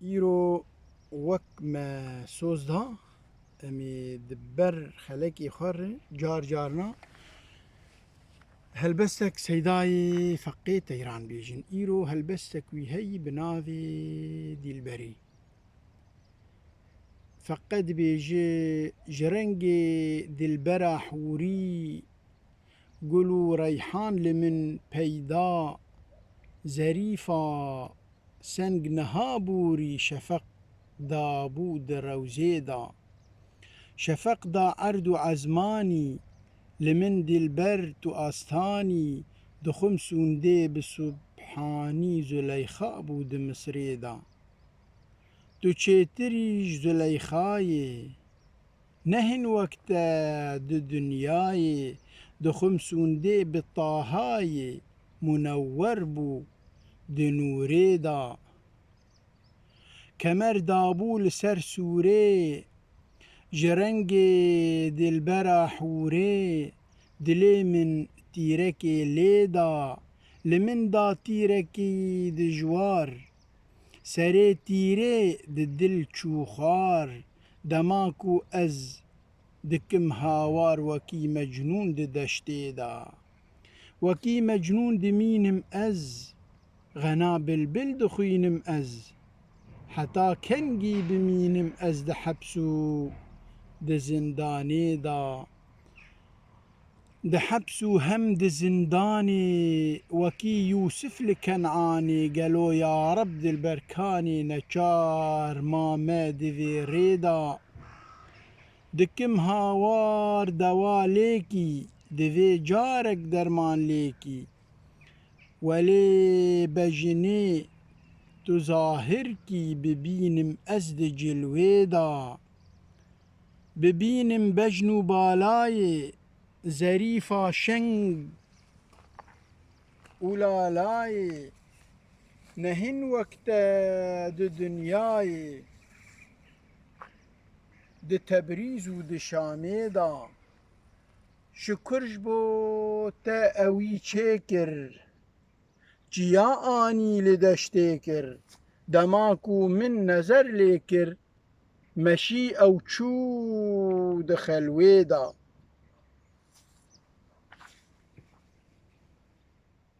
ایرو وک ما سوز دا امی دبر خلکی خور جار جارنا هلبستك سيداي فقيت تيران بيجن إيرو هلبستك ويهي بنافي ديلبري فقد بيجي جرنجي دلبرا حوري قلو ريحان لمن بيدا زريفا سنگ نهابوري شفق دابود روزيدا شفق دا عرض عزماني لمن دلبر تو آستاني دخم سونده بسبحاني زليخا بود مصريدا تو چيتريش زليخاي نهن وقتا دو دنياي دخم سونده بطاهاي منور بو دنوريدا كمر دابو لسر سوري جرنگ دلبرا حوري دلي من تيركي ليدا لمن دا تيركي دجوار سري تيري دل چوخار دماكو از دكم هاوار وكي مجنون دشتي دا وكي مجنون دمينم از غنا بلبل دخوينم از حتى كنجي بمينم از دحبسو دزنداني دا دحبسو هم دزنداني وكي يوسف لكنعاني قالوا يا رب دالبركاني نچار ما دفي ريدا دكم هاوار دوا ليكي دفي جارك درمان ليكي ولي بجني تظاهر كي ببينم أزد جلويدا ببينم بجنو بالاي زريفا شنگ ولالاي نهن وقتا دو دنياي دو تبريز و دو شاميدا شكرش بو تا اوي چكر جيا آني لدشتي كر دماكو من نظر ليكر مشي او چو دخلويدا